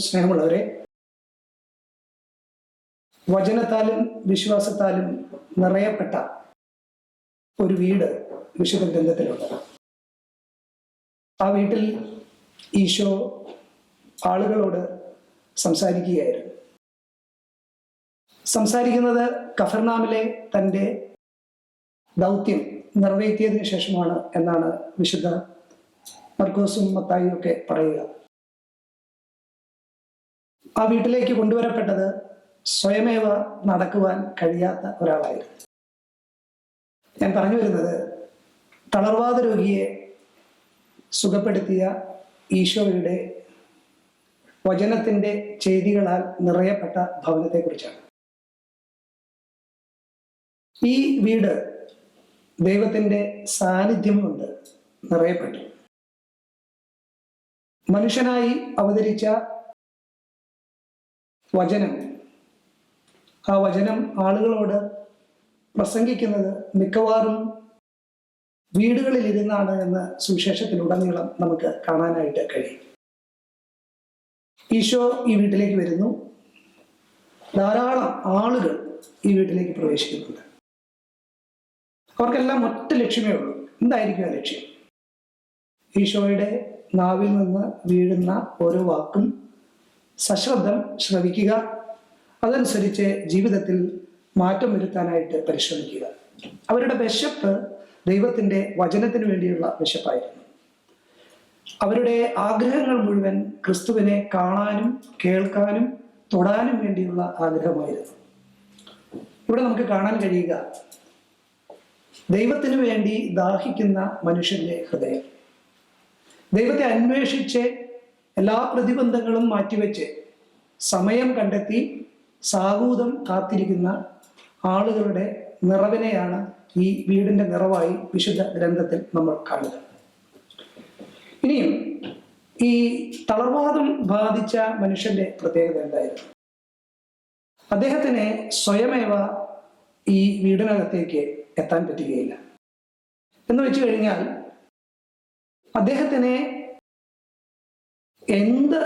സ്നേഹമുള്ളവരെ, വചനത്താലും വിശ്വാസത്താലും നിറയപ്പെട്ട ഒരു വീട് വിശുദ്ധ ഗ്രന്ഥത്തിലുണ്ട്. ആ വീട്ടിൽ ഈശോ ആളുകളോട് സംസാരിക്കുകയായിരുന്നു. സംസാരിക്കുന്നത് കഫർനാമിലെ തൻ്റെ ദൗത്യം നിറവേറ്റിയതിനു ശേഷമാണ് എന്നാണ് വിശുദ്ധ മർക്കോസും മത്തായിയും ഒക്കെ പറയുക. ആ വീട്ടിലേക്ക് കൊണ്ടുവരപ്പെട്ടത് സ്വയമേവ നടക്കുവാൻ കഴിയാത്ത ഒരാളായിരുന്നു. ഞാൻ പറഞ്ഞു വരുന്നത്, തളർവാദ രോഗിയെ സുഖപ്പെടുത്തിയ ഈശോയുടെ വചനത്തിൻ്റെ ചെയ്തികളാൽ നിറയപ്പെട്ട ഭവനത്തെക്കുറിച്ചാണ്. ഈ വീട് ദൈവത്തിൻ്റെ സാന്നിധ്യം കൊണ്ട് നിറയപ്പെട്ടു. മനുഷ്യനായി അവതരിച്ച വചനം, ആ വചനം ആളുകളോട് പ്രസംഗിക്കുന്നത് മിക്കവാറും വീടുകളിലിരുന്നാണ് എന്ന് സുവിശേഷത്തിലുടനീളം നമുക്ക് കാണാനായിട്ട് കഴിയും. ഈശോ ഈ വീട്ടിലേക്ക് വരുന്നു. ധാരാളം ആളുകൾ ഈ വീട്ടിലേക്ക് പ്രവേശിക്കുന്നുണ്ട്. അവർക്കെല്ലാം ഒറ്റ ലക്ഷ്യമേ ഉള്ളൂ. എന്തായിരിക്കും ആ ലക്ഷ്യം? ഈശോയുടെ നാവിൽ നിന്ന് വീഴുന്ന ഓരോ വാക്കും സശ്രദ്ധം ശ്രവിക്കുക, അതനുസരിച്ച് ജീവിതത്തിൽ മാറ്റം വരുത്താനായിട്ട് പരിശ്രമിക്കുക. അവരുടെ വിശപ്പ് ദൈവത്തിൻ്റെ വചനത്തിന് വേണ്ടിയുള്ള വിശപ്പായിരുന്നു. അവരുടെ ആഗ്രഹങ്ങൾ മുഴുവൻ ക്രിസ്തുവിനെ കാണാനും കേൾക്കാനും തൊടാനും വേണ്ടിയുള്ള ആഗ്രഹമായിരുന്നു. ഇവിടെ നമുക്ക് കാണാൻ കഴിയുക ദൈവത്തിന് വേണ്ടി ദാഹിക്കുന്ന മനുഷ്യന്റെ ഹൃദയം. ദൈവത്തെ അന്വേഷിച്ച് എല്ലാ പ്രതിബന്ധങ്ങളും മാറ്റിവെച്ച് സമയം കണ്ടെത്തി സാഹൂതം കാത്തിരിക്കുന്ന ആളുകളുടെ നിറവിനെയാണ് ഈ വീടിന്റെ നിറവായി വിശുദ്ധ ഗ്രന്ഥത്തിൽ നമ്മൾ കാണുക. ഇനിയും ഈ തളർവാദം ബാധിച്ച മനുഷ്യന്റെ പ്രത്യേകത എന്തായിരുന്നു? അദ്ദേഹത്തിന് സ്വയമേവ ഈ വീടിനകത്തേക്ക് എത്താൻ പറ്റുകയില്ല. എന്ന് വെച്ചു കഴിഞ്ഞാൽ അദ്ദേഹത്തിന് എന്ത്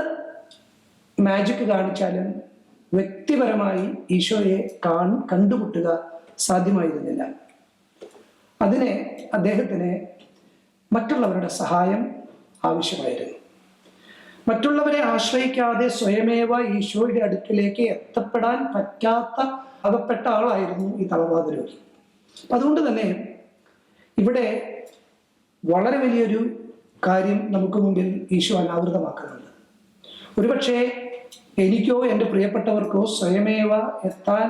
മാജിക് കാണിച്ചാലും വ്യക്തിപരമായി ഈശോയെ കണ്ടുമുട്ടുക സാധ്യമായിരുന്നില്ല. അതിന് അദ്ദേഹത്തിന് മറ്റുള്ളവരുടെ സഹായം ആവശ്യമായിരുന്നു. മറ്റുള്ളവരെ ആശ്രയിക്കാതെ സ്വയമേവ ഈശോയുടെ അടുക്കിലേക്ക് എത്തപ്പെടാൻ പറ്റാത്ത അകപ്പെട്ട ആളായിരുന്നു ഈ തളർവാദ രോഗി. അതുകൊണ്ട് തന്നെ ഇവിടെ വളരെ വലിയൊരു കാര്യം നമുക്ക് മുമ്പിൽ ഈശോ അനാവൃതമാക്കുന്നുണ്ട്. ഒരുപക്ഷെ എനിക്കോ എൻ്റെ പ്രിയപ്പെട്ടവർക്കോ സ്വയമേവ എത്താൻ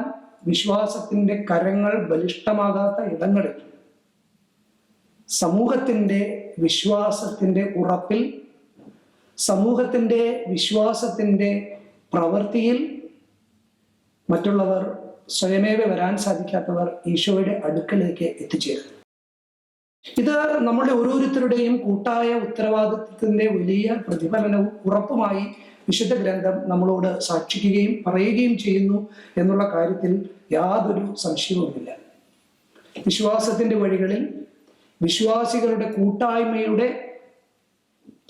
വിശ്വാസത്തിൻ്റെ കരങ്ങൾ ബലിഷ്ഠമാകാത്ത ഇടങ്ങളിൽ സമൂഹത്തിൻ്റെ വിശ്വാസത്തിൻ്റെ ഉറപ്പിൽ, സമൂഹത്തിൻ്റെ വിശ്വാസത്തിൻ്റെ പ്രവൃത്തിയിൽ മറ്റുള്ളവർ സ്വയമേവ വരാൻ സാധിക്കാത്തവർ ഈശോയുടെ അടുക്കലേക്ക് എത്തിച്ചേരുന്നു. ഇത് നമ്മുടെ ഓരോരുത്തരുടെയും കൂട്ടായ ഉത്തരവാദിത്വത്തിന്റെ വലിയ പ്രതിഫലനവും ഉറപ്പുമായി വിശുദ്ധ ഗ്രന്ഥം നമ്മളോട് സാക്ഷിക്കുകയും പറയുകയും ചെയ്യുന്നു എന്നുള്ള കാര്യത്തിൽ യാതൊരു സംശയവുമില്ല. വിശ്വാസത്തിന്റെ വഴികളിൽ വിശ്വാസികളുടെ കൂട്ടായ്മയുടെ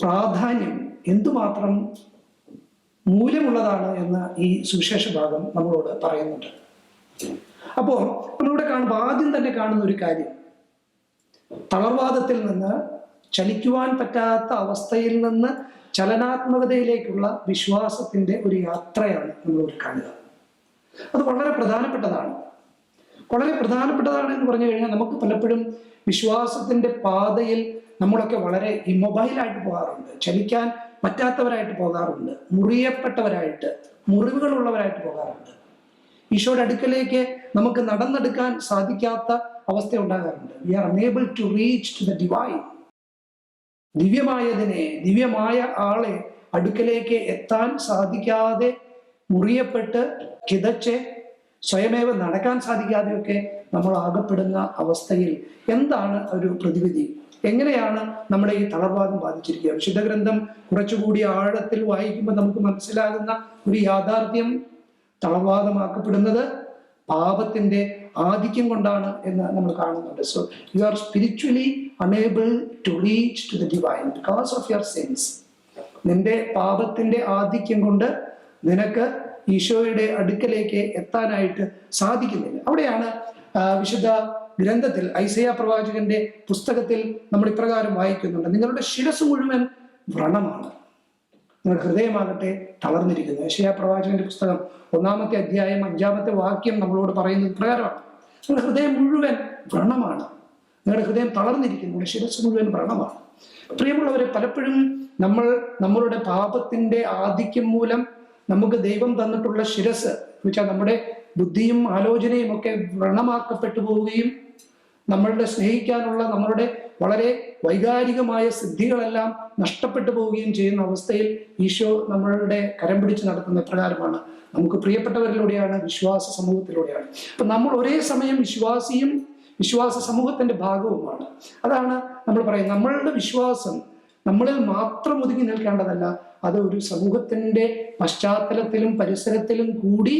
പ്രാധാന്യം എന്തുമാത്രം മൂല്യമുള്ളതാണ് എന്ന് ഈ സുവിശേഷ ഭാഗം നമ്മളോട് പറയുന്നുണ്ട്. അപ്പോൾ നമ്മളിവിടെ ആദ്യം തന്നെ കാണുന്ന ഒരു കാര്യം, തളർവാദത്തിൽ നിന്ന് ചലിക്കുവാൻ പറ്റാത്ത അവസ്ഥയിൽ നിന്ന് ചലനാത്മകതയിലേക്കുള്ള വിശ്വാസത്തിന്റെ ഒരു യാത്രയാണ് നമ്മളിവിടെ കാണുക. അത് വളരെ പ്രധാനപ്പെട്ടതാണ്. വളരെ പ്രധാനപ്പെട്ടതാണ് എന്ന് പറഞ്ഞു കഴിഞ്ഞാൽ നമുക്ക് പലപ്പോഴും വിശ്വാസത്തിന്റെ പാതയിൽ നമ്മളൊക്കെ വളരെ ഇമ്മൊബൈലായിട്ട് പോകാറുണ്ട്, ചലിക്കാൻ പറ്റാത്തവരായിട്ട് പോകാറുണ്ട്, മുറിയപ്പെട്ടവരായിട്ട്, മുറിവുകളുള്ളവരായിട്ട് പോകാറുണ്ട്. ഈശോയുടെ അടുക്കലേക്ക് നമുക്ക് നടന്നെടുക്കാൻ സാധിക്കാത്ത അവസ്ഥ ഉണ്ടാകാറുണ്ട്. We are unable to reach to the divine. ദിവ്യമായതിനെ, ദിവ്യമായ ആളെ അടുക്കലേക്ക് എത്താൻ സാധിക്കാതെ മുറിയപ്പെട്ട് കിതച്ച് സ്വയമേവ നടക്കാൻ സാധിക്കാതെയൊക്കെ നമ്മൾ ആകപ്പെടുന്ന അവസ്ഥയിൽ എന്താണ് ഒരു പ്രതിവിധി? എങ്ങനെയാണ് നമ്മുടെ ഈ തളർവാദം ബാധിച്ചിരിക്കുക? വിശുദ്ധ ഗ്രന്ഥം കുറച്ചുകൂടി ആഴത്തിൽ വായിക്കുമ്പോൾ നമുക്ക് മനസ്സിലാകുന്ന ഒരു യാഥാർത്ഥ്യം, തളർവാദമാക്കപ്പെടുന്നത് പാപത്തിന്റെ ആധിക്യം കൊണ്ടാണ് എന്ന് നമ്മൾ കാണുന്നുണ്ട്. So you are spiritually unable to reach to the divine because of your sins. നിന്റെ പാപത്തിന്റെ ആധിക്യം കൊണ്ട് നിനക്ക് ഈശോയുടെ അടുക്കലേക്ക് എത്താനായിട്ട് സാധിക്കുന്നില്ല. അവിടെയാണ് വിശുദ്ധ ഗ്രന്ഥത്തിൽ ഐസയ പ്രവാചകന്റെ പുസ്തകത്തിൽ നമ്മൾ ഇപ്രകാരം വായിക്കുന്നുണ്ട്: നിങ്ങളുടെ ശിരസ് മുഴുവൻ വ്രണമാണ്, നിങ്ങളുടെ ഹൃദയമാകട്ടെ തളർന്നിരിക്കുന്നു. ഐസയ പ്രവാചകന്റെ പുസ്തകം 1-ാമത്തെ അധ്യായം 5-ാമത്തെ വാക്യം നമ്മളോട് പറയുന്നത് പ്രകാരമാണ്: നിങ്ങളുടെ ഹൃദയം മുഴുവൻ വ്രണമാണ്, നിങ്ങളുടെ ഹൃദയം തളർന്നിരിക്കുന്നു, നിങ്ങളുടെ ശിരസ് മുഴുവൻ വ്രണമാണ്. പ്രിയമുള്ളവരെ, പലപ്പോഴും നമ്മളുടെ പാപത്തിന്റെ ആധിക്യം മൂലം നമുക്ക് ദൈവം തന്നിട്ടുള്ള ശിരസ് എന്ന് വെച്ചാൽ നമ്മുടെ ബുദ്ധിയും ആലോചനയും ഒക്കെ വ്രണമാക്കപ്പെട്ടു പോവുകയും നമ്മളുടെ സ്നേഹിക്കാനുള്ള നമ്മളുടെ വളരെ വൈകാരികമായ സിദ്ധികളെല്ലാം നഷ്ടപ്പെട്ടു പോവുകയും ചെയ്യുന്ന അവസ്ഥയിൽ ഈശോ നമ്മളുടെ കരം പിടിച്ച് നടത്തുന്ന പ്രകാരമാണ്. നമുക്ക് പ്രിയപ്പെട്ടവരിലൂടെയാണ്, വിശ്വാസ സമൂഹത്തിലൂടെയാണ്. അപ്പൊ നമ്മൾ ഒരേ സമയം വിശ്വാസിയും വിശ്വാസ സമൂഹത്തിന്റെ ഭാഗവുമാണ്. അതാണ് നമ്മൾ പറയുന്നത്, നമ്മളുടെ വിശ്വാസം നമ്മളിൽ മാത്രം ഒതുങ്ങി നിൽക്കേണ്ടതല്ല, അത് ഒരു സമൂഹത്തിന്റെ പശ്ചാത്തലത്തിലും പരിസരത്തിലും കൂടി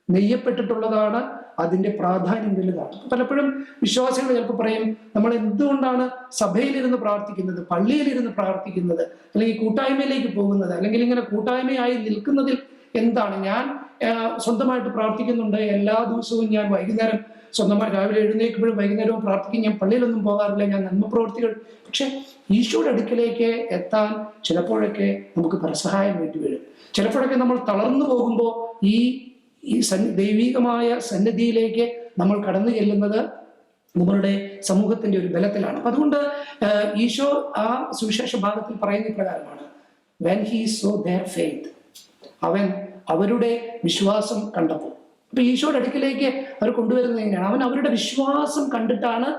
നെയ്യപ്പെട്ടിട്ടുള്ളതാണ്. അതിന്റെ പ്രാധാന്യം വലുതാണ്. പലപ്പോഴും വിശ്വാസികൾ ചിലപ്പോൾ പറയും, നമ്മൾ എന്തുകൊണ്ടാണ് സഭയിലിരുന്ന് പ്രാർത്ഥിക്കുന്നത്, പള്ളിയിലിരുന്ന് പ്രാർത്ഥിക്കുന്നത്, അല്ലെങ്കിൽ കൂട്ടായ്മയിലേക്ക് പോകുന്നത്, അല്ലെങ്കിൽ ഇങ്ങനെ കൂട്ടായ്മയായി നിൽക്കുന്നതിൽ എന്താണ്? ഞാൻ സ്വന്തമായിട്ട് പ്രാർത്ഥിക്കുന്നുണ്ട്, എല്ലാ ദിവസവും ഞാൻ വൈകുന്നേരം സ്വന്തമായി രാവിലെ എഴുന്നേൽക്കുമ്പോഴും വൈകുന്നേരവും പ്രാർത്ഥിക്കും, ഞാൻ പള്ളിയിലൊന്നും പോകാറില്ല, ഞാൻ നന്മപ്രവർത്തികൾ. പക്ഷെ ഈശോയുടെ അടുക്കിലേക്ക് എത്താൻ ചിലപ്പോഴൊക്കെ നമുക്ക് പരസഹായം വേണ്ടി വരും. ചിലപ്പോഴൊക്കെ നമ്മൾ തളർന്നു പോകുമ്പോൾ ഈ ദൈവികമായ സന്നിധിയിലേക്ക് നമ്മൾ കടന്നു ചെല്ലുന്നത് നമ്മളുടെ സമൂഹത്തിന്റെ ഒരു ബലത്തിലാണ്. അതുകൊണ്ട് ഈശോ ആ സുവിശേഷ ഭാഗത്തിൽ പറയുന്ന പ്രകാരമാണ്: when he saw their faith, അവൻ അവരുടെ വിശ്വാസം കണ്ടപ്പോൾ. അപ്പൊ ഈശോയുടെ അടുക്കിലേക്ക് അവർ കൊണ്ടുവരുന്നത് എങ്ങനെയാണ്? അവൻ അവരുടെ വിശ്വാസം കണ്ടിട്ടാണ്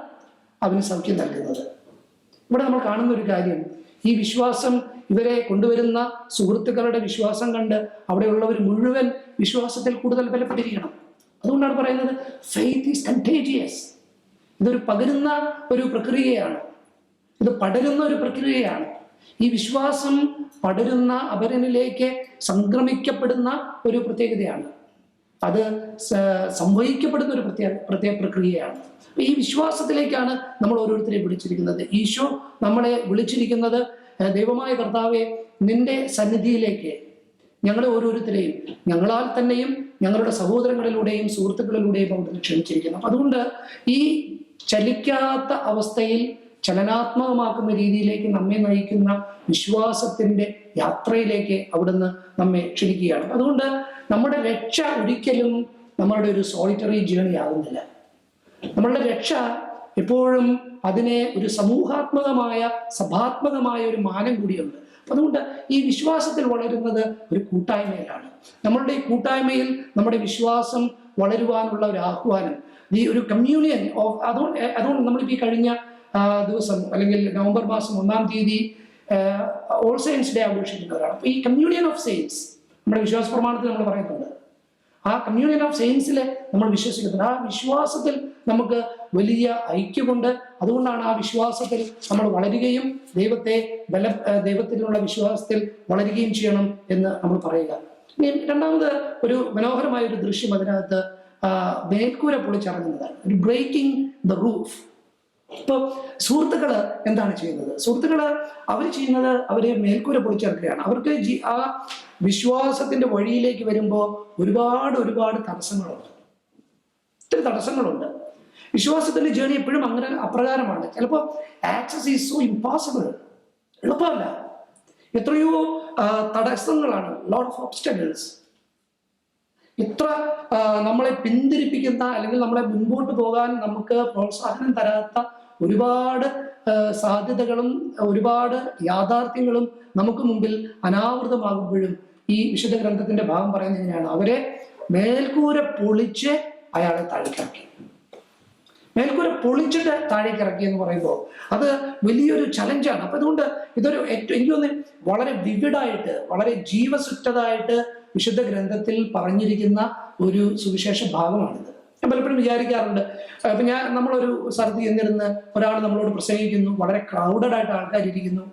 അവന് സൗഖ്യം നൽകുന്നത്. ഇവിടെ നമ്മൾ കാണുന്ന ഒരു കാര്യം, ഈ വിശ്വാസം ഇവരെ കൊണ്ടുവരുന്ന സുഹൃത്തുക്കളുടെ വിശ്വാസം കണ്ട് അവിടെയുള്ളവർ മുഴുവൻ വിശ്വാസത്തിൽ കൂടുതൽ ബലപ്പെട്ടിരിക്കണം. അതുകൊണ്ടാണ് പറയുന്നത് ഫെയ്ത്ത് ഈസ് കണ്ടേജിയസ്. ഇതൊരു പകരുന്ന ഒരു പ്രക്രിയയാണ്, ഇത് പടരുന്ന ഒരു പ്രക്രിയയാണ്. ഈ വിശ്വാസം പടരുന്ന അപരനിലേക്ക് സംക്രമിക്കപ്പെടുന്ന ഒരു പ്രത്യേകതയാണ്, അത് സംവഹിക്കപ്പെടുന്ന ഒരു പ്രത്യേക പ്രക്രിയയാണ്. ഈ വിശ്വാസത്തിലേക്കാണ് നമ്മൾ ഓരോരുത്തരെയും വിളിച്ചിരിക്കുന്നത്. ഈശോ നമ്മളെ വിളിച്ചിരിക്കുന്നത്, ദൈവമായ കർത്താവെ, നിന്റെ സന്നിധിയിലേക്ക് ഞങ്ങളെ ഓരോരുത്തരെയും ഞങ്ങളാൽ തന്നെയും ഞങ്ങളുടെ സഹോദരങ്ങളിലൂടെയും സുഹൃത്തുക്കളിലൂടെയും അവിടുന്ന് ക്ഷണിച്ചിരിക്കുന്നു. അതുകൊണ്ട് ഈ ചലിക്കാത്ത അവസ്ഥയിൽ ചലനാത്മകമാക്കുന്ന രീതിയിലേക്ക് നമ്മെ നയിക്കുന്ന വിശ്വാസത്തിന്റെ യാത്രയിലേക്ക് അവിടുന്ന് നമ്മെ ക്ഷണിക്കുകയാണ്. അതുകൊണ്ട് നമ്മുടെ രക്ഷ ഒരിക്കലും നമ്മളുടെ ഒരു സോളിറ്ററി ജേണി ആകുന്നില്ല. നമ്മളുടെ രക്ഷ എപ്പോഴും അതിനെ ഒരു സമൂഹാത്മകമായ സഭാത്മകമായ ഒരു മാനം കൂടിയുണ്ട്. അതുകൊണ്ട് ഈ വിശ്വാസത്തിൽ വളരുന്നത് ഒരു കൂട്ടായ്മയിലാണ്. നമ്മളുടെ ഈ കൂട്ടായ്മയിൽ നമ്മുടെ വിശ്വാസം വളരുവാനുള്ള ഒരു ആഹ്വാനം, ഈ ഒരു കമ്മ്യൂണിയൻ ഓഫ് അതുകൊണ്ട് നമ്മളിപ്പോൾ ഈ കഴിഞ്ഞ ദിവസം അല്ലെങ്കിൽ നവംബർ മാസം 1-ാം തീയതി ഓൾ സെയിൻസ് ഡേ ആഘോഷിക്കുന്നവരാണ്. അപ്പൊ ഈ കമ്മ്യൂണിയൻ ഓഫ് സെയിൻസ് നമ്മുടെ വിശ്വാസ പ്രമാണത്തിൽ നമ്മൾ പറയുന്നുണ്ട്. ആ കമ്മ്യൂണിയൻ ഓഫ് സെയിൻസിൽ നമ്മൾ വിശ്വസിക്കുന്നുണ്ട്. ആ വിശ്വാസത്തിൽ നമുക്ക് വലിയ ഐക്യമുണ്ട്. അതുകൊണ്ടാണ് ആ വിശ്വാസത്തിൽ നമ്മൾ വളരുകയും ദൈവത്തിലുള്ള വിശ്വാസത്തിൽ വളരുകയും ചെയ്യണം എന്ന് നമ്മൾ പറയുക. ഇനി രണ്ടാമത് ഒരു മനോഹരമായ ഒരു ദൃശ്യം അതിനകത്ത് മേൽക്കൂര പൊളിച്ചിറങ്ങുന്നതാണ്, ഒരു ബ്രേക്കിംഗ് ദ റൂഫ്. ഇപ്പൊ സുഹൃത്തുക്കള് എന്താണ് ചെയ്യുന്നത്? സുഹൃത്തുക്കള് അവർ ചെയ്യുന്നത്, അവരെ മേൽക്കൂര പൊളിച്ചിറക്കുകയാണ്. അവർക്ക് ആ വിശ്വാസത്തിന്റെ വഴിയിലേക്ക് വരുമ്പോൾ ഒരുപാട് തടസ്സങ്ങളുണ്ട്, ഒത്തിരി തടസ്സങ്ങളുണ്ട്. വിശ്വാസത്തിന്റെ ജേണി എപ്പോഴും അങ്ങനെ അപ്രകാരമാണ്. ചിലപ്പോൾ ആക്സസ് ഈസ് സോ ഇംപോസിബിൾ, എളുപ്പമല്ല. എത്രയോ തടസ്സങ്ങളാണ്, ലോട്ട് ഓഫ് ഒബ്സ്റ്റക്കിൾസ്. ഇത്ര നമ്മളെ പിന്തിരിപ്പിക്കുന്ന അല്ലെങ്കിൽ നമ്മളെ മുൻപോട്ട് പോകാൻ നമുക്ക് പ്രോത്സാഹനം തരാത്ത ഒരുപാട് സാധ്യതകളും ഒരുപാട് യാഥാർത്ഥ്യങ്ങളും നമുക്ക് മുമ്പിൽ അനാവൃതമാകുമ്പോഴും ഈ വിശുദ്ധ ഗ്രന്ഥത്തിന്റെ ഭാഗം പറയുന്നത് എങ്ങനെയാണ്? അവരെ മേൽക്കൂര പൊളിച്ച് അയാളെ താഴേക്കിറക്കി. മേൽക്കൂര പൊളിച്ചിട്ട് താഴേക്കിറക്കി എന്ന് പറയുമ്പോൾ അത് വലിയൊരു ചലഞ്ചാണ്. അപ്പൊ അതുകൊണ്ട് ഇതൊരു എനിക്ക് തോന്നുന്നു വളരെ വിവിഡായിട്ട്, വളരെ ജീവസുറ്റതായിട്ട് വിശുദ്ധ ഗ്രന്ഥത്തിൽ പറഞ്ഞിരിക്കുന്ന ഒരു സുവിശേഷ ഭാഗമാണിത്. ഞാൻ പലപ്പോഴും വിചാരിക്കാറുണ്ട്, ഇപ്പൊ നമ്മളൊരു സ്ഥലത്ത് ചെന്നിരുന്ന് ഒരാൾ നമ്മളോട് പ്രസംഗിക്കുന്നു, വളരെ ക്രൗഡഡ് ആയിട്ട് ആൾക്കാരിയ്ക്കുന്നു.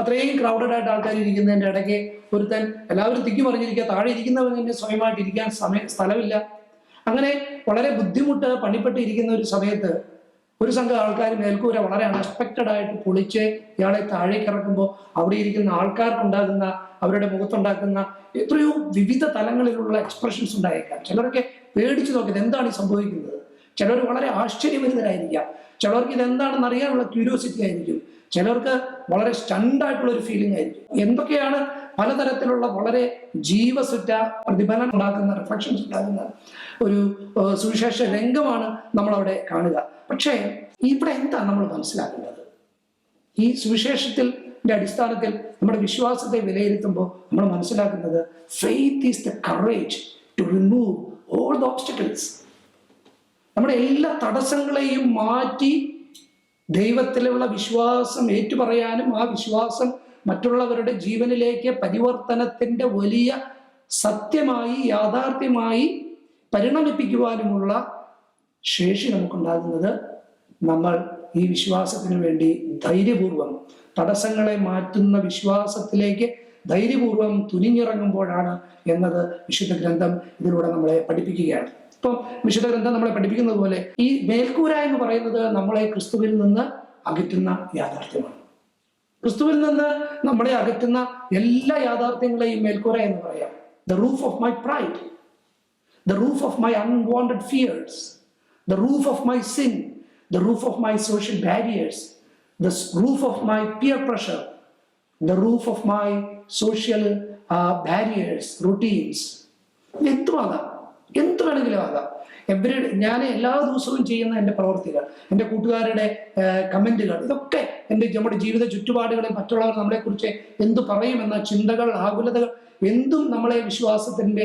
അത്രയും ക്രൗഡഡ് ആയിട്ട് ആൾക്കാരിയ്ക്കുന്നതിൻ്റെ ഇടയ്ക്ക് ഒരുത്തൻ എല്ലാവരും തിക്കി പറഞ്ഞിരിക്കുക, താഴെ ഇരിക്കുന്നവന് സ്വയമായിട്ട് ഇരിക്കാൻ സ്ഥലമില്ല. അങ്ങനെ വളരെ ബുദ്ധിമുട്ട് പണിപ്പെട്ട് ഇരിക്കുന്ന ഒരു സമയത്ത് ഒരു സംഘം ആൾക്കാർ മേൽക്കൂര വളരെ അൺഎക്സ്പെക്റ്റഡ് ആയിട്ട് പൊളിച്ച് ഇയാളെ താഴേക്ക് ഇറക്കുമ്പോൾ അവിടെ ഇരിക്കുന്ന ആൾക്കാർക്കുണ്ടാകുന്ന അവരുടെ മുഖത്തുണ്ടാക്കുന്ന എത്രയോ വിവിധ തലങ്ങളിലുള്ള എക്സ്പ്രഷൻസ് ഉണ്ടായേക്കാം. ചിലരൊക്കെ പേടിച്ചു നോക്കിയത് എന്താണ് ഈ സംഭവിക്കുന്നത്. ചിലർ വളരെ ആശ്ചര്യഭരിതരായിരിക്കാം. ചിലർക്ക് ഇതെന്താണെന്ന് അറിയാനുള്ള ക്യൂരിയോസിറ്റി ആയിരിക്കും. ചിലർക്ക് വളരെ സ്റ്റണ്ടായിട്ടുള്ള ഒരു ഫീലിംഗ് ആയിരിക്കും. എന്തൊക്കെയാണ് പലതരത്തിലുള്ള വളരെ ജീവസുറ്റ പ്രതിഫലനം ഉണ്ടാക്കുന്ന, റിഫ്ലക്ഷൻസ് ഉണ്ടാകുന്ന ഒരു സുവിശേഷ രംഗമാണ് നമ്മളവിടെ കാണുക. പക്ഷേ ഇവിടെ എന്താ നമ്മൾ മനസ്സിലാക്കേണ്ടത്? ഈ സുവിശേഷത്തിന്റെ അടിസ്ഥാനത്തിൽ നമ്മുടെ വിശ്വാസത്തെ വിലയിരുത്തുമ്പോൾ നമ്മൾ മനസ്സിലാക്കുന്നത് faith is the courage to remove all the obstacles. നമ്മുടെ എല്ലാ തടസ്സങ്ങളെയും മാറ്റി ദൈവത്തിലുള്ള വിശ്വാസം ഏറ്റുപറയാനും ആ വിശ്വാസം മറ്റുള്ളവരുടെ ജീവനിലേക്ക് പരിവർത്തനത്തിന്റെ വലിയ സത്യമായി യാഥാർത്ഥ്യമായി പരിണമിപ്പിക്കുവാനുമുള്ള ശേഷി നമുക്കുണ്ടാകുന്നത് നമ്മൾ ഈ വിശ്വാസത്തിന് വേണ്ടി ധൈര്യപൂർവം, തടസ്സങ്ങളെ മാറ്റുന്ന വിശ്വാസത്തിലേക്ക് ധൈര്യപൂർവം തുനിഞ്ഞിറങ്ങുമ്പോഴാണ് എന്നത് വിശുദ്ധ ഗ്രന്ഥം ഇതിലൂടെ നമ്മളെ പഠിപ്പിക്കുകയാണ്. ഇപ്പം വിശുദ്ധ ഗ്രന്ഥം നമ്മളെ പഠിപ്പിക്കുന്നത് പോലെ ഈ മേൽക്കൂര എന്ന് പറയുന്നത് നമ്മളെ ക്രിസ്തുവിൽ നിന്ന് അകറ്റുന്ന യാഥാർത്ഥ്യമാണ്. ക്രിസ്തുവിൽ നിന്ന് നമ്മളെ അകറ്റുന്ന എല്ലാ യാഥാർത്ഥ്യങ്ങളെയും മേൽക്കൂര എന്ന് പറയാം. The roof of my pride, the roof of my unwanted fears, the roof of my sin, the roof of my social barriers, the roof of my peer pressure, the roof of my social barriers, routines. എന്ത് വേണമെങ്കിലും ആകാം. ഞാൻ എല്ലാ ദിവസവും ചെയ്യുന്ന എൻ്റെ പ്രവർത്തികൾ, എൻ്റെ കൂട്ടുകാരുടെ കമൻറ്റുകൾ, ഇതൊക്കെ നമ്മുടെ ജീവിത ചുറ്റുപാടുകളിൽ മറ്റുള്ളവർ നമ്മളെക്കുറിച്ച് എന്തു പറയുമെന്ന ചിന്തകൾ, ആകുലതകൾ, എന്തും നമ്മളെ വിശ്വാസത്തിന്റെ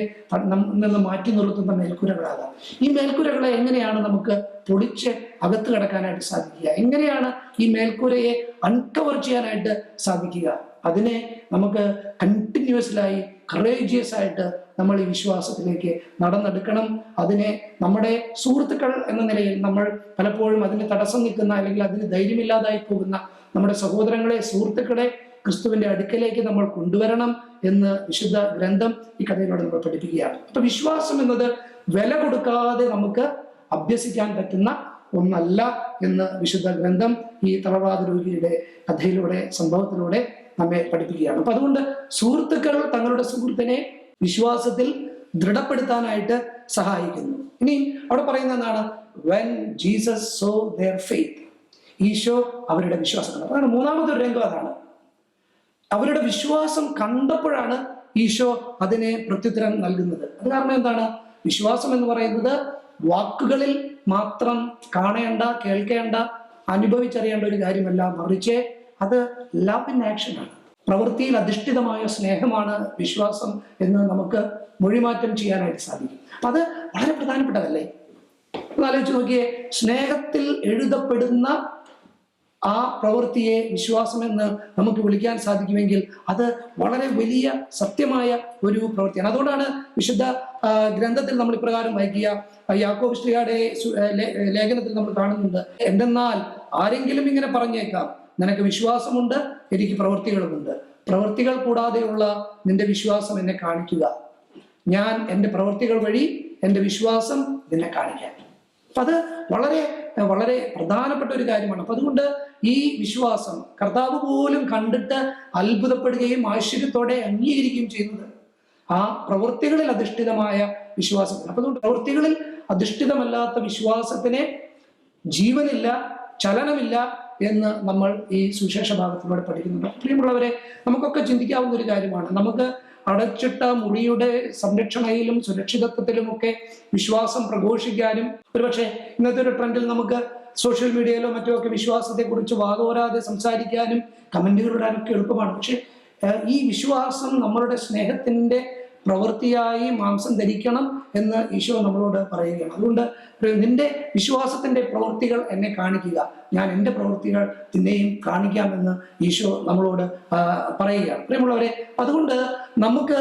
നിന്ന് മാറ്റി നിർത്തുന്ന മേൽക്കൂരകളാകാം. ഈ മേൽക്കൂരകളെ എങ്ങനെയാണ് നമുക്ക് പൊളിച്ച് അകത്ത് കിടക്കാനായിട്ട് സാധിക്കുക? എങ്ങനെയാണ് ഈ മേൽക്കൂരയെ അൺകവർ ചെയ്യാനായിട്ട് സാധിക്കുക? അതിനെ നമുക്ക് കണ്ടിന്യൂസ്ലായി കറേജിയസ് ആയിട്ട് നമ്മൾ ഈ വിശ്വാസത്തിലേക്ക് നടന്നെടുക്കണം. അതിനെ നമ്മുടെ സുഹൃത്തുക്കൾ എന്ന നിലയിൽ നമ്മൾ പലപ്പോഴും അതിന് തടസ്സം നിൽക്കുന്ന, അല്ലെങ്കിൽ അതിന് ധൈര്യമില്ലാതായി പോകുന്ന നമ്മുടെ സഹോദരങ്ങളെ, സുഹൃത്തുക്കളെ ക്രിസ്തുവിന്റെ അടുക്കലേക്ക് നമ്മൾ കൊണ്ടുവരണം എന്ന് വിശുദ്ധ ഗ്രന്ഥം ഈ കഥയിലൂടെ നമ്മൾ പഠിപ്പിക്കുകയാണ്. അപ്പൊ വിശ്വാസം എന്നത് വില കൊടുക്കാതെ നമുക്ക് അഭ്യസിക്കാൻ പറ്റുന്ന ഒന്നല്ല എന്ന് വിശുദ്ധ ഗ്രന്ഥം ഈ തളർവാദ രോഗിയുടെ കഥയിലൂടെ, സംഭവത്തിലൂടെ നമ്മെ പഠിപ്പിക്കുകയാണ്. അപ്പൊ അതുകൊണ്ട് സുഹൃത്തുക്കൾ തങ്ങളുടെ സുഹൃത്തിനെ വിശ്വാസത്തിൽ ദൃഢപ്പെടുത്താനായിട്ട് സഹായിക്കുന്നു. ഇനി അവിടെ പറയുന്ന എന്താണ്? when Jesus saw their faith, Isho അവരുടെ വിശ്വാസം കണ്ടു. അതാണ് മൂന്നാമതൊരു രംഗം. അതാണ് അവരുടെ വിശ്വാസം കണ്ടപ്പോഴാണ് ഈശോ അതിനെ പ്രത്യുത്തരം നൽകുന്നത്. അത് കാരണം എന്താണ്? വിശ്വാസം എന്ന് പറയുന്നത് വാക്കുകളിൽ മാത്രം കാണേണ്ട, കേൾക്കേണ്ട, അനുഭവിച്ചറിയേണ്ട ഒരു കാര്യമല്ല, മറിച്ച് അത് ലവ് ഇൻ ആക്ഷൻ ആണ്. പ്രവൃത്തിയിൽ അധിഷ്ഠിതമായ സ്നേഹമാണ് വിശ്വാസം എന്ന് നമുക്ക് മൊഴിമാറ്റം ചെയ്യാനായിട്ട് സാധിക്കും. അപ്പൊ അത് വളരെ പ്രധാനപ്പെട്ടതല്ലേ? ഒന്ന് ആലോചിച്ച് നോക്കിയേ. സ്നേഹത്തിൽ എഴുതപ്പെടുന്ന ആ പ്രവൃത്തിയെ വിശ്വാസമെന്ന് നമുക്ക് വിളിക്കാൻ സാധിക്കുമെങ്കിൽ അത് വളരെ വലിയ സത്യമായ ഒരു പ്രവൃത്തിയാണ്. അതുകൊണ്ടാണ് വിശുദ്ധ ഗ്രന്ഥത്തിൽ നമ്മൾ ഇപ്രകാരം വായിക്കുക. യാക്കോബ് ശ്ലീഹയുടെ ലേഖനത്തിൽ നമ്മൾ കാണുന്നുണ്ട്, എന്തെന്നാൽ ആരെങ്കിലും ഇങ്ങനെ പറഞ്ഞേക്കാം, നിനക്ക് വിശ്വാസമുണ്ട്, എനിക്ക് പ്രവൃത്തികളുമുണ്ട്. പ്രവൃത്തികൾ കൂടാതെയുള്ള നിന്റെ വിശ്വാസം എന്നെ കാണിക്കുക, ഞാൻ എൻ്റെ പ്രവൃത്തികൾ വഴി എൻ്റെ വിശ്വാസം നിന്നെ കാണിക്കാം. അപ്പൊ അത് വളരെ വളരെ പ്രധാനപ്പെട്ട ഒരു കാര്യമാണ്. അപ്പൊ അതുകൊണ്ട് ഈ വിശ്വാസം കർത്താവ് പോലും കണ്ടിട്ട് അത്ഭുതപ്പെടുകയും ആശ്ചര്യത്തോടെ അംഗീകരിക്കുകയും ചെയ്യുന്നത് ആ പ്രവൃത്തികളിൽ അധിഷ്ഠിതമായ വിശ്വാസത്തിന്. അപ്പൊ അതുകൊണ്ട് പ്രവൃത്തികളിൽ അധിഷ്ഠിതമല്ലാത്ത വിശ്വാസത്തിന് ജീവനില്ല, ചലനമില്ല എന്ന് നമ്മൾ ഈ സുവിശേഷ ഭാഗത്തിലൂടെ പഠിക്കുന്നുണ്ട്. പ്രിയമുള്ളവരെ, നമുക്കൊക്കെ ചിന്തിക്കാവുന്ന ഒരു കാര്യമാണ്. നമുക്ക് അടച്ചിട്ട മുറിയുടെ സംരക്ഷണയിലും സുരക്ഷിതത്വത്തിലുമൊക്കെ വിശ്വാസം പ്രഘോഷിക്കാനും, ഒരുപക്ഷെ ഇന്നത്തെ ഒരു ട്രെൻഡിൽ നമുക്ക് സോഷ്യൽ മീഡിയയിലോ മറ്റോ ഒക്കെ വിശ്വാസത്തെക്കുറിച്ച് വാതോരാതെ സംസാരിക്കാനും കമന്റുകൾ ഇടാനൊക്കെ എളുപ്പമാണ്. പക്ഷെ ഈ വിശ്വാസം നമ്മളുടെ സ്നേഹത്തിന്റെ പ്രവൃത്തിയായി മാംസം ധരിക്കണം എന്ന് ഈശോ നമ്മളോട് പറയുകയാണ്. അതുകൊണ്ട് നിന്റെ വിശ്വാസത്തിന്റെ പ്രവൃത്തികൾ എന്നെ കാണിക്കുക, ഞാൻ എൻ്റെ പ്രവൃത്തികൾ നിന്നെയും കാണിക്കാമെന്ന് ഈശോ നമ്മളോട് പറയുകയാണ്. പ്രിയമുള്ളവരെ, അതുകൊണ്ട് നമുക്ക്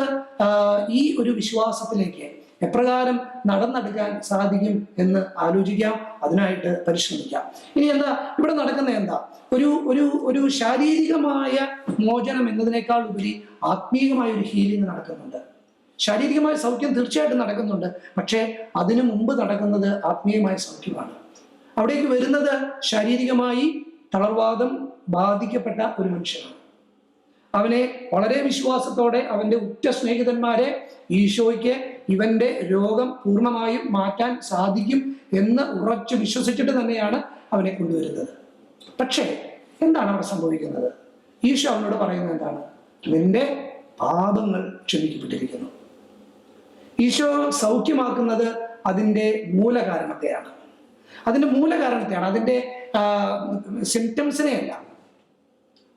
ഈ ഒരു വിശ്വാസത്തിലേക്ക് എപ്രകാരം നടന്നെടുക്കാൻ സാധിക്കും എന്ന് ആലോചിക്കാം, അതിനായിട്ട് പരിശ്രമിക്കാം. ഇനി എന്താ ഇവിടെ നടക്കുന്നത്? എന്താ ഒരു ശാരീരികമായ മോചനം എന്നതിനേക്കാൾ ഉപരി ആത്മീയമായ ഒരു ഹീലിംഗ് നടക്കുന്നുണ്ട്. ശാരീരികമായ സൗഖ്യം തീർച്ചയായിട്ടും നടക്കുന്നുണ്ട്, പക്ഷേ അതിനു മുമ്പ് നടക്കുന്നത് ആത്മീയമായ സൗഖ്യമാണ്. അവിടേക്ക് വരുന്നത് ശാരീരികമായി തളർവാദം ബാധിക്കപ്പെട്ട ഒരു മനുഷ്യനാണ്. അവനെ വളരെ വിശ്വാസത്തോടെ അവന്റെ ഉറ്റ സ്നേഹിതന്മാരെ ഈശോയ്ക്ക് ഇവന്റെ രോഗം പൂർണ്ണമായും മാറ്റാൻ സാധിക്കും എന്ന് ഉറച്ചു വിശ്വസിച്ചിട്ട് തന്നെയാണ് അവനെ കൊണ്ടുവരുന്നത്. പക്ഷേ എന്താണ് അവിടെ സംഭവിക്കുന്നത്? ഈശോ അവനോട് പറയുന്നത് എന്താണ്? നിന്റെ പാപങ്ങൾ ക്ഷമിക്കപ്പെട്ടിരിക്കുന്നു. ഈശോ സൗഖ്യമാക്കുന്നത് അതിൻ്റെ മൂലകാരണത്തെയാണ്, അതിൻ്റെ സിംറ്റംസിനെയല്ല,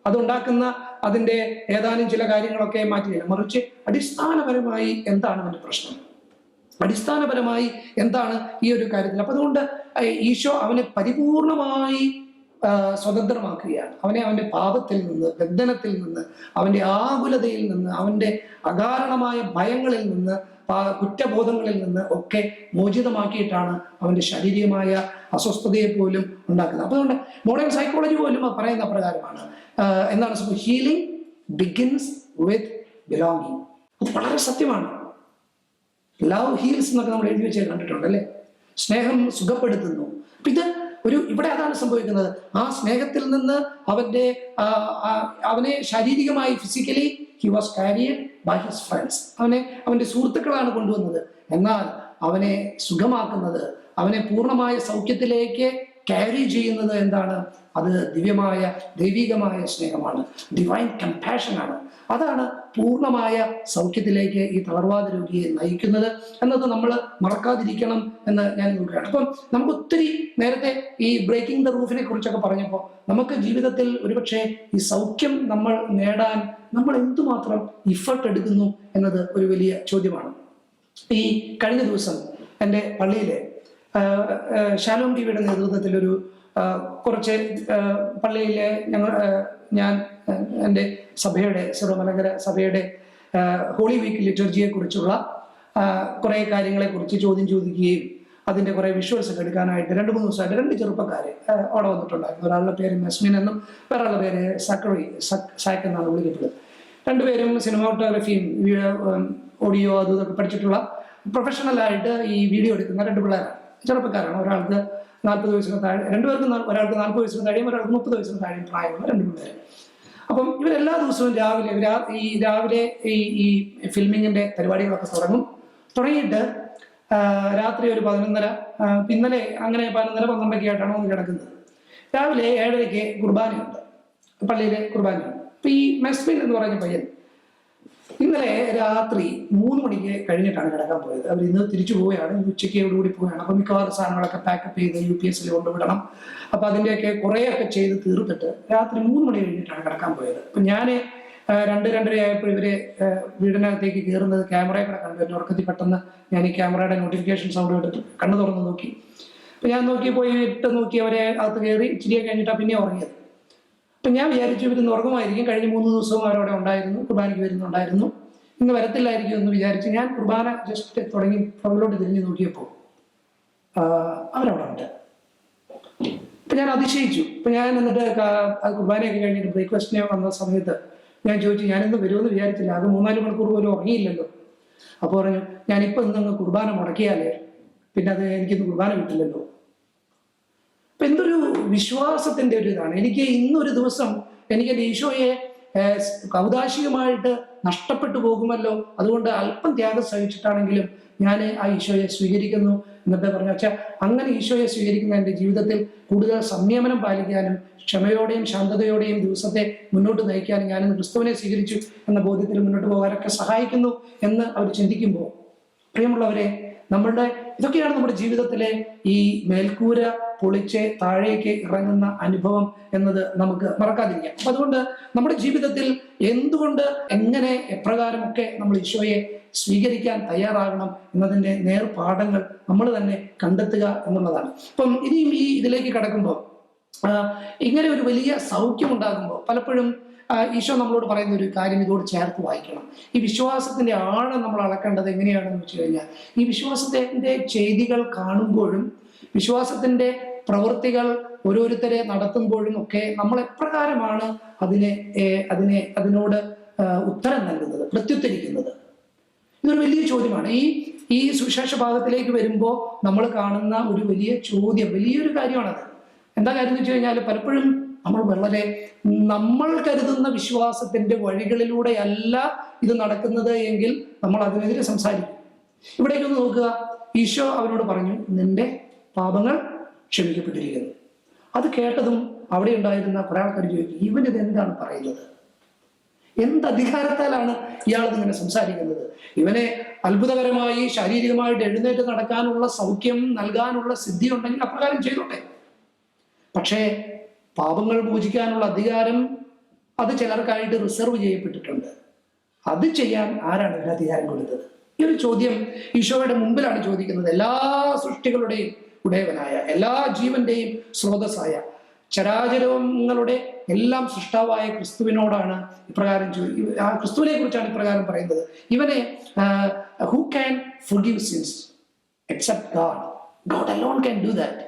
അതുണ്ടാക്കുന്ന അതിൻ്റെ ഏതാനും ചില കാര്യങ്ങളൊക്കെ മാറ്റുകയില്ല, മറിച്ച് അടിസ്ഥാനപരമായി എന്താണ് അവൻ്റെ പ്രശ്നം, അടിസ്ഥാനപരമായി എന്താണ് ഈ ഒരു കാര്യത്തിൽ. അപ്പൊ അതുകൊണ്ട് ഈശോ അവനെ പരിപൂർണമായി സ്വതന്ത്രമാക്കുകയാണ്. അവന്റെ പാപത്തിൽ നിന്ന്, ബന്ധനത്തിൽ നിന്ന്, അവന്റെ ആകുലതയിൽ നിന്ന്, അവന്റെ അകാരണമായ ഭയങ്ങളിൽ നിന്ന്, കുറ്റബോധങ്ങളിൽ നിന്ന് ഒക്കെ മോചിതമാക്കിയിട്ടാണ് അവന്റെ ശാരീരികമായ അസ്വസ്ഥതയെ പോലും ഉണ്ടാക്കുന്നത്. അപ്പൊ അതുകൊണ്ട് മോഡേൺ സൈക്കോളജി പോലും പറയുന്ന പ്രകാരമാണ് എന്താണ് സംഭവം? Healing begins with belonging. അത് വളരെ സത്യമാണ്. ലവ് ഹീൽസ് എന്നൊക്കെ നമ്മൾ എഴുതി വെച്ച് കണ്ടിട്ടുണ്ട് അല്ലേ? സ്നേഹം സുഖപ്പെടുത്തുന്നു. അപ്പൊ ഇത് ഇവിടെ അതാണ് സംഭവിക്കുന്നത്. ആ സ്നേഹത്തിൽ നിന്ന് അവനെ ശാരീരികമായി physically he was carried by his friends. അവന്റെ സുഹൃത്തുക്കളാണ് കൊണ്ടുവന്നത്. എന്നാൽ അവനെ സുഖമാക്കുന്നത്, അവനെ പൂർണ്ണമായ സൗഖ്യത്തിലേക്ക് ക്യാരി ചെയ്യുന്നത് എന്താണ്? അത് ദിവ്യമായ ദൈവികമായ സ്നേഹമാണ്, ഡിവൈൻ കമ്പാഷൻ ആണ്. അതാണ് പൂർണ്ണമായ സൗഖ്യത്തിലേക്ക് ഈ തളർവാദ രോഗിയെ നയിക്കുന്നത് എന്നത് നമ്മൾ മറക്കാതിരിക്കണം എന്ന് ഞാൻ നോക്കുകയാണ്. അപ്പം നമുക്ക് ഒത്തിരി നേരത്തെ ഈ ബ്രേക്കിംഗ് ദ റൂഫിനെ കുറിച്ചൊക്കെ പറഞ്ഞപ്പോൾ നമുക്ക് ജീവിതത്തിൽ ഒരുപക്ഷെ ഈ സൗഖ്യം നമ്മൾ നേടാൻ നമ്മൾ എന്തുമാത്രം ഇഫർട്ട് എടുക്കുന്നു എന്നത് ഒരു വലിയ ചോദ്യമാണ്. ഈ കഴിഞ്ഞ ദിവസം എൻ്റെ പള്ളിയിലെ ഷാലോം ടിവിയുടെ നേതൃത്വത്തിൽ ഒരു കുറച്ച് പള്ളിയിലെ ഞാൻ എൻ്റെ സഭയുടെ സർവമലങ്കര സഭയുടെ ഹോളി വീക്ക് ലിറ്റർജിയെ കുറിച്ചുള്ള കുറേ കാര്യങ്ങളെക്കുറിച്ച് ചോദ്യം ചോദിക്കുകയും അതിൻ്റെ കുറേ വിഷ്വൽസ് ഒക്കെ എടുക്കാനായിട്ട് 2-3 ദിവസമായിട്ട് 2 ചെറുപ്പക്കാർ അവിടെ വന്നിട്ടുണ്ടായിരുന്നു. ഒരാളുടെ പേര് മെസ്മിൻ എന്നും വേറൊരാളുടെ പേര് സാക്ക് എന്നാണ് വിളിക്കപ്പെടുന്നത്. രണ്ടുപേരും സിനിമാറ്റോഗ്രഫിയും ഓഡിയോ അതും ഇതൊക്കെ പഠിച്ചിട്ടുള്ള പ്രൊഫഷണലായിട്ട് ഈ വീഡിയോ എടുക്കുന്ന 2 പിള്ളേരാണ്, ചെറുപ്പക്കാരാണ്. ഒരാൾക്ക് 40 വയസ്സിന് താഴെ, ഒരാൾക്ക് 40 വയസ്സിന് താഴെയും ഒരാൾക്ക് 30 വയസ്സിന് താഴെയും പ്രായമുള്ള 2 പിള്ളേർ. അപ്പം ഇവരെല്ലാ ദിവസവും രാവിലെ ഈ ഫിൽമിങ്ങിന്റെ പരിപാടികളൊക്കെ തുടങ്ങിയിട്ട് രാത്രി ഒരു 11:30, ഇന്നലെ അങ്ങനെ 11:00-12:00 ആയിട്ടാണ് വന്ന് കിടക്കുന്നത്. രാവിലെ 7:30 കുർബാനയുണ്ട്, പള്ളിയിലെ കുർബാനയുണ്ട്. അപ്പൊ ഈ മെസ്മിൻ എന്ന് പറഞ്ഞ പയ്യൻ ഇന്നലെ രാത്രി 3 മണിക്ക് കഴിഞ്ഞിട്ടാണ് കിടക്കാൻ പോയത്. അവർ ഇന്ന് തിരിച്ചു പോവുകയാണ്, ഇന്ന് ഉച്ചയ്ക്കോടുകൂടി പോവുകയാണ്. അപ്പൊ മിക്കവാറും സാധനങ്ങളൊക്കെ പാക്കപ്പ് ചെയ്ത് UPS കൊണ്ടുവിടണം. അപ്പൊ അതിൻ്റെയൊക്കെ കുറേയൊക്കെ ചെയ്ത് തീർത്തിട്ട് രാത്രി 3 മണി കഴിഞ്ഞിട്ടാണ് കിടക്കാൻ പോയത്. അപ്പൊ ഞാൻ 2-2:30 ആയപ്പോൾ ഇവര് വീടിനകത്തേക്ക് കയറുന്നത് ക്യാമറയെ കൂടെ കണ്ടു. എൻ്റെ ഉറക്കത്തിൽ പെട്ടെന്ന് ഞാൻ ഈ ക്യാമറയുടെ നോട്ടിഫിക്കേഷൻ സൗണ്ട് കേട്ടിട്ട് കണ്ണു തുറന്ന് നോക്കി. അപ്പൊ ഞാൻ പോയിട്ട് നോക്കി അവരെ അകത്ത് കയറി ഇച്ചിരിയെ കഴിഞ്ഞിട്ടാണ് പിന്നെ ഉറങ്ങിയത്. അപ്പൊ ഞാൻ വിചാരിച്ചു ഇവരിന്ന് ഉറങ്ങുമായിരിക്കും, കഴിഞ്ഞ 3 ദിവസവും അവരവിടെ ഉണ്ടായിരുന്നു, കുർബാനയ്ക്ക് വരുന്നുണ്ടായിരുന്നു, ഇന്ന് വരത്തില്ലായിരിക്കും എന്ന് വിചാരിച്ച് ഞാൻ കുർബാന ജസ്റ്റ് തുടങ്ങി പുറകിലോട്ട് തിരിഞ്ഞു നോക്കിയപ്പോൾ അവരവിടെ ഉണ്ട്. അപ്പൊ ഞാൻ അതിശയിച്ചു. അപ്പൊ ഞാൻ എന്നിട്ട് കുർബാനയൊക്കെ കഴിഞ്ഞിട്ട് ബ്രേക്ക്ഫാസ്റ്റിനെ വന്ന സമയത്ത് ഞാൻ ചോദിച്ചു, ഞാനിന്ന് വരുമെന്ന് വിചാരിച്ചില്ല, അത് 3-4 മണിക്കൂർ പോലും ഉറങ്ങിയില്ലല്ലോ. അപ്പോൾ പറഞ്ഞു, ഞാനിപ്പോൾ ഇന്നങ്ങ് കുർബാന മുടക്കിയാലേ പിന്നെ അത് എനിക്കിന്ന് കുർബാന കിട്ടില്ലല്ലോ. അപ്പൊ എന്തൊരു വിശ്വാസത്തിന്റെ ഒരു ഇതാണ്. എനിക്ക് ഇന്നൊരു ദിവസം എനിക്ക് എൻ്റെ ഈശോയെ ഔദാശികമായിട്ട് നഷ്ടപ്പെട്ടു പോകുമല്ലോ, അതുകൊണ്ട് അല്പം ത്യാഗം സഹിച്ചിട്ടാണെങ്കിലും ഞാൻ ആ ഈശോയെ സ്വീകരിക്കുന്നു എന്നിട്ട് പറഞ്ഞു. വെച്ചാൽ അങ്ങനെ ഈശോയെ സ്വീകരിക്കുന്ന എൻ്റെ ജീവിതത്തിൽ കൂടുതൽ സംയമനം പാലിക്കാനും ക്ഷമയോടെയും ശാന്തതയോടെയും ദിവസത്തെ മുന്നോട്ട് നയിക്കാനും ഞാനിന്ന് ക്രിസ്തുവിനെ സ്വീകരിച്ചു എന്ന ബോധ്യത്തിൽ മുന്നോട്ട് പോകാനൊക്കെ സഹായിക്കുന്നു എന്ന് അവർ ചിന്തിക്കുമ്പോൾ, പ്രിയമുള്ളവരെ, ഇതൊക്കെയാണ് നമ്മുടെ ജീവിതത്തിലെ ഈ മേൽക്കൂര പൊളിച്ച് താഴേക്ക് ഇറങ്ങുന്ന അനുഭവം എന്നത് നമുക്ക് മറക്കാതിരിക്കാം. അപ്പൊ അതുകൊണ്ട് നമ്മുടെ ജീവിതത്തിൽ എന്തുകൊണ്ട്, എങ്ങനെ, എപ്രകാരമൊക്കെ നമ്മൾ ഈശോയെ സ്വീകരിക്കാൻ തയ്യാറാകണം എന്നതിൻ്റെ നേർപാഠങ്ങൾ നമ്മൾ തന്നെ കണ്ടെത്തുക എന്നുള്ളതാണ്. അപ്പം ഇനിയും ഇതിലേക്ക് കടക്കുമ്പോൾ ഇങ്ങനെ ഒരു വലിയ സൗഖ്യം ഉണ്ടാകുമ്പോൾ പലപ്പോഴും ഈശോ നമ്മളോട് പറയുന്ന ഒരു കാര്യം ഇതോട് ചേർത്ത് വായിക്കണം. ഈ വിശ്വാസത്തിന്റെ ആഴം നമ്മൾ അളക്കേണ്ടത് എങ്ങനെയാണെന്ന് വെച്ച് കഴിഞ്ഞാൽ, ഈ വിശ്വാസത്തിന്റെ ചെയ്തികൾ കാണുമ്പോഴും വിശ്വാസത്തിന്റെ പ്രവൃത്തികൾ ഓരോരുത്തരെ നടത്തുമ്പോഴും ഒക്കെ നമ്മൾ എപ്രകാരമാണ് അതിനോട് ഉത്തരം നൽകുന്നത്, പ്രത്യുത്തരിക്കുന്നത്. ഇതൊരു വലിയ ചോദ്യമാണ്. ഈ സുവിശേഷ ഭാഗത്തിലേക്ക് വരുമ്പോൾ നമ്മൾ കാണുന്ന ഒരു വലിയ ചോദ്യം, വലിയൊരു കാര്യമാണത്. എന്താ കാര്യം എന്ന് വെച്ച് കഴിഞ്ഞാൽ, പലപ്പോഴും നമ്മൾ വളരെ നമ്മൾ കരുതുന്ന വിശ്വാസത്തിന്റെ വഴികളിലൂടെയല്ല ഇത് നടക്കുന്നത് എങ്കിൽ നമ്മൾ അതിനെതിരെ സംസാരിക്കും. ഇവിടേക്കൊന്ന് നോക്കുക. ഈശോ അവനോട് പറഞ്ഞു, നിന്റെ പാപങ്ങൾ ക്ഷമിക്കപ്പെട്ടിരിക്കുന്നു. അത് കേട്ടതും അവിടെ ഉണ്ടായിരുന്ന കുറെ ആൾക്കാർ ചോദിക്കും, ഇവനിത് എന്താണ് പറയുന്നത്? എന്ത് അധികാരത്താലാണ് ഇയാൾ ഇതിങ്ങനെ സംസാരിക്കുന്നത്? ഇവനെ അത്ഭുതകരമായി ശാരീരികമായിട്ട് എഴുന്നേറ്റ് നടക്കാനുള്ള സൗഖ്യം നൽകാനുള്ള സിദ്ധി ഉണ്ടെങ്കിൽ അപ്രകാരം ചെയ്തോട്ടെ. പക്ഷേ പാപങ്ങൾ മോചിക്കാനുള്ള അധികാരം അത് ചിലർക്കായിട്ട് റിസർവ് ചെയ്യപ്പെട്ടിട്ടുണ്ട്. അത് ചെയ്യാൻ ആരാണ് ഇവന് അധികാരം കൊടുത്തത്? ഈ ഒരു ചോദ്യം ഈശോയുടെ മുമ്പിലാണ് ചോദിക്കുന്നത്. എല്ലാ സൃഷ്ടികളുടെയും ഉടയവനായ, എല്ലാ ജീവന്റെയും സ്രോതസ്സായ, ചരാചരങ്ങളുടെ എല്ലാം സൃഷ്ടാവായ ക്രിസ്തുവിനോടാണ് ഇപ്രകാരം ക്രിസ്തുവിനെ കുറിച്ചാണ് ഇപ്രകാരം പറയുന്നത്. ഇവനെ who can forgive sins except God? God alone can do that.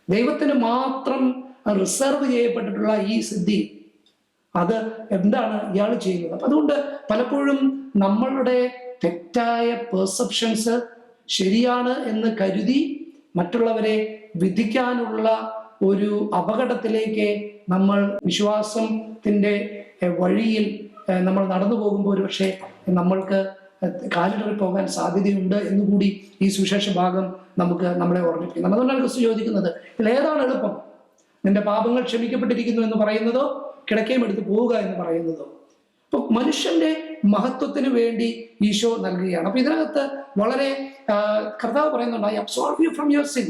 ദൈവത്തിന് മാത്രം റിസർവ് ചെയ്യപ്പെട്ടിട്ടുള്ള ഈ സിദ്ധി, അത് എന്താണ് ഇയാൾ ചെയ്യുന്നത്? അപ്പൊ അതുകൊണ്ട് പലപ്പോഴും നമ്മളുടെ തെറ്റായ പെർസെപ്ഷൻസ് ശരിയാണ് എന്ന് കരുതി മറ്റുള്ളവരെ വിധിക്കാനുള്ള ഒരു അപകടത്തിലേക്ക് നമ്മൾ വിശ്വാസത്തിന്റെ വഴിയിൽ നമ്മൾ നടന്നു പോകുമ്പോൾ ഒരു പക്ഷേ നമ്മൾക്ക് കാലിടറി പോകാൻ സാധ്യതയുണ്ട് എന്നുകൂടി ഈ സുവിശേഷ ഭാഗം നമ്മളെ ഓർമ്മിപ്പിക്കുന്നു. അതുകൊണ്ടാണ് ക്രിസ്തു ചോദിക്കുന്നത്, ഇതിൽ ഏതാണ് എളുപ്പം? നിന്റെ പാപങ്ങൾ ക്ഷമിക്കപ്പെട്ടിരിക്കുന്നു എന്ന് പറയുന്നതോ കിടക്കയും എടുത്ത് പോവുക എന്ന് പറയുന്നതോ? അപ്പൊ മനുഷ്യന്റെ മഹത്വത്തിന് വേണ്ടി ഈശോ നൽകുകയാണ്. അപ്പൊ ഇതിനകത്ത് വളരെ കർത്താവ് പറയുന്നുണ്ട്, I absolve you from your sin.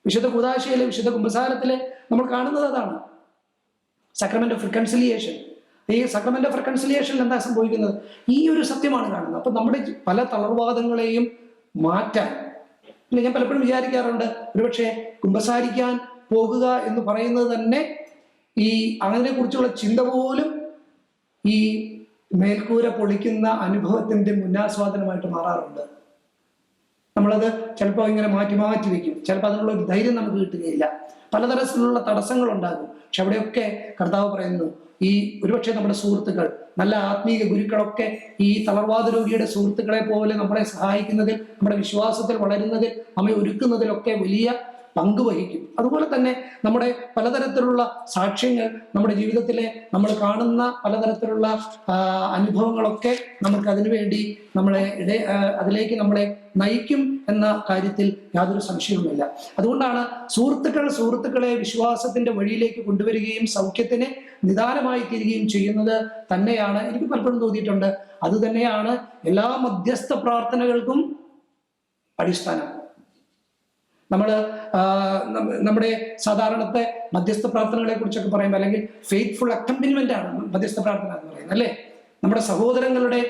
വിശുദ്ധ കൂദാശയിലെ വിശുദ്ധ കുമ്പസാരത്തിലെ നമ്മൾ കാണുന്നത് അതാണ്, സക്രമെന്റ് ഓഫ് റിക്കൺസിലിയേഷൻ. ഈ സക്രമെന്റ് ഓഫ് റിക്കൺസിലിയേഷനിൽ എന്താ സംഭവിക്കുന്നത്? ഈ ഒരു സത്യമാണ് കാണുന്നത്. അപ്പൊ നമ്മുടെ പല തളർവാദങ്ങളെയും മാറ്റാൻ, ഞാൻ പലപ്പോഴും വിചാരിക്കാറുണ്ട്, ഒരുപക്ഷെ കുമ്പസാരിക്കാൻ പോകുക എന്ന് പറയുന്നത് തന്നെ ഈ അതിനെ കുറിച്ചുള്ള ചിന്ത പോലും ഈ മേൽക്കൂര പൊളിക്കുന്ന അനുഭവത്തിന്റെ മുന്നാസ്വാദനമായിട്ട് മാറാറുണ്ട്. നമ്മളത് ചിലപ്പോൾ ഇങ്ങനെ മാറ്റി മാറ്റി വെക്കും. ചിലപ്പോൾ അതിനുള്ള ഒരു ധൈര്യം നമുക്ക് കിട്ടുകയില്ല. പലതരത്തിലുള്ള തടസ്സങ്ങൾ ഉണ്ടാകും. പക്ഷെ അവിടെയൊക്കെ കർത്താവ് പറയുന്നു, ഈ ഒരുപക്ഷെ നമ്മുടെ സുഹൃത്തുക്കൾ, നല്ല ആത്മീയ ഗുരുക്കളൊക്കെ ഈ തളർവാദ രോഗിയുടെ സുഹൃത്തുക്കളെ പോലെ നമ്മളെ സഹായിക്കുന്നതിൽ, നമ്മുടെ വിശ്വാസത്തിൽ വളരുന്നതിൽ, നമ്മെ ഒരുക്കുന്നതിലൊക്കെ വലിയ പങ്ക് വഹിക്കും. അതുപോലെ തന്നെ നമ്മുടെ പലതരത്തിലുള്ള സാക്ഷ്യങ്ങൾ, നമ്മുടെ ജീവിതത്തിലെ നമ്മൾ കാണുന്ന പലതരത്തിലുള്ള അനുഭവങ്ങളൊക്കെ നമുക്ക് അതിനുവേണ്ടി അതിലേക്ക് നമ്മളെ നയിക്കും എന്ന കാര്യത്തിൽ യാതൊരു സംശയവുമില്ല. അതുകൊണ്ടാണ് സുഹൃത്തുക്കളെ വിശ്വാസത്തിന്റെ വഴിയിലേക്ക് കൊണ്ടുവരികയും സൗഖ്യത്തിന് നിദാനമായി തീരുകയും ചെയ്യുന്നത് തന്നെയാണ്, എനിക്ക് പലപ്പോഴും തോന്നിയിട്ടുണ്ട്, അത് തന്നെയാണ് എല്ലാ മധ്യസ്ഥ പ്രാർത്ഥനകൾക്കും അടിസ്ഥാനം. നമ്മുടെ സാധാരണത്തെ മധ്യസ്ഥ പ്രാർത്ഥനകളെ കുറിച്ചൊക്കെ പറയുമ്പോൾ, അല്ലെങ്കിൽ ഫെയ്ത്ത്ഫുൾ അക്കംപനിമെന്റ് ആണ് മധ്യസ്ഥ പ്രാർത്ഥന എന്ന് പറയുന്നത്, അല്ലേ? നമ്മുടെ സഹോദരങ്ങളുടെ,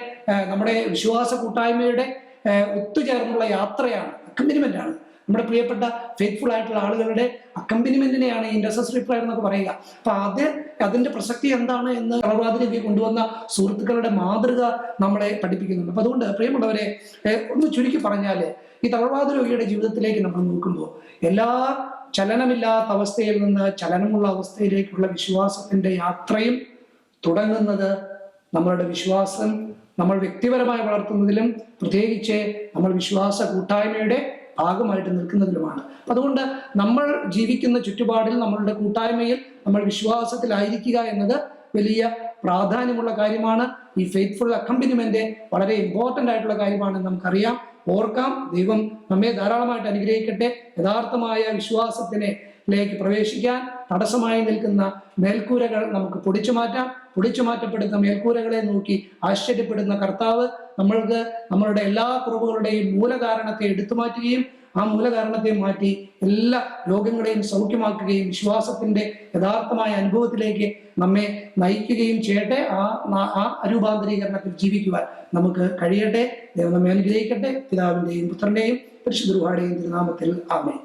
നമ്മുടെ വിശ്വാസ കൂട്ടായ്മയുടെ ഒത്തുചേർന്നുള്ള യാത്രയാണ്, അക്കംപനിമെന്റ് ആണ്. നമ്മുടെ പ്രിയപ്പെട്ട ഫെയ്ത്ത്ഫുൾ ആയിട്ടുള്ള ആളുകളുടെ അക്കംപനിമെന്റിനെയാണ് ഇന്റർസെസറി പ്രയർ എന്നൊക്കെ പറയുക. അപ്പൊ അതിന്റെ പ്രസക്തി എന്താണ് എന്ന് തളർവാദിലേക്ക് കൊണ്ടുവന്ന സുഹൃത്തുക്കളുടെ മാതൃക നമ്മളെ പഠിപ്പിക്കുന്നുണ്ട്. അപ്പൊ അതുകൊണ്ട് പ്രിയമുള്ളവരെ, ഒന്ന് ചുരുക്കി പറഞ്ഞാല്, ഈ തളർവാദ രോഗിയുടെ ജീവിതത്തിലേക്ക് നമ്മൾ നോക്കുമ്പോൾ എല്ലാ ചലനമില്ലാത്ത അവസ്ഥയിൽ നിന്ന് ചലനമുള്ള അവസ്ഥയിലേക്കുള്ള വിശ്വാസത്തിന്റെ യാത്രയും തുടങ്ങുന്നത് നമ്മളുടെ വിശ്വാസം നമ്മൾ വ്യക്തിപരമായി വളർത്തുന്നതിലും പ്രത്യേകിച്ച് നമ്മൾ വിശ്വാസ കൂട്ടായ്മയുടെ ഭാഗമായിട്ട് നിൽക്കുന്നതിലുമാണ്. അതുകൊണ്ട് നമ്മൾ ജീവിക്കുന്ന ചുറ്റുപാടിൽ, നമ്മളുടെ കൂട്ടായ്മയിൽ നമ്മൾ വിശ്വാസത്തിലായിരിക്കുക എന്നത് വലിയ പ്രാധാന്യമുള്ള കാര്യമാണ്. ഈ ഫെയ്ത്ത്ഫുൾ അക്കംപനിമെന്റ് വളരെ ഇമ്പോർട്ടൻ്റ് ആയിട്ടുള്ള കാര്യമാണ്. നമുക്കറിയാം, ഓർക്കാം. ദൈവം നമ്മെ ധാരാളമായിട്ട് അനുഗ്രഹിക്കട്ടെ. യഥാർത്ഥമായ വിശ്വാസത്തിലേക്ക് പ്രവേശിക്കാൻ തടസ്സമായി നിൽക്കുന്ന മേൽക്കൂരകൾ നമുക്ക് പൊടിച്ചു മാറ്റാം. പൊടിച്ചു മാറ്റപ്പെടുന്ന മേൽക്കൂരകളെ നോക്കി ആശ്ചര്യപ്പെടുന്ന കർത്താവ് നമ്മൾക്ക് നമ്മളുടെ എല്ലാ കുറവുകളുടെയും മൂലകാരണത്തെ എടുത്തു മാറ്റുകയും ആ മൂലകാരണത്തെ മാറ്റി എല്ലാ രോഗങ്ങളെയും സൗഖ്യമാക്കുകയും വിശ്വാസത്തിന്റെ യഥാർത്ഥമായ അനുഭവത്തിലേക്ക് നമ്മെ നയിക്കുകയും ചെയ്യട്ടെ. ആ രൂപാന്തരീകരണത്തിൽ ജീവിക്കുവാൻ നമുക്ക് കഴിയട്ടെ. ദൈവം നമ്മെ അനുഗ്രഹിക്കട്ടെ. പിതാവിന്റെയും പുത്രന്റെയും പരിശുദ്ധ റൂഹായുടെയും തിരുനാമത്തിൽ ആമേൻ.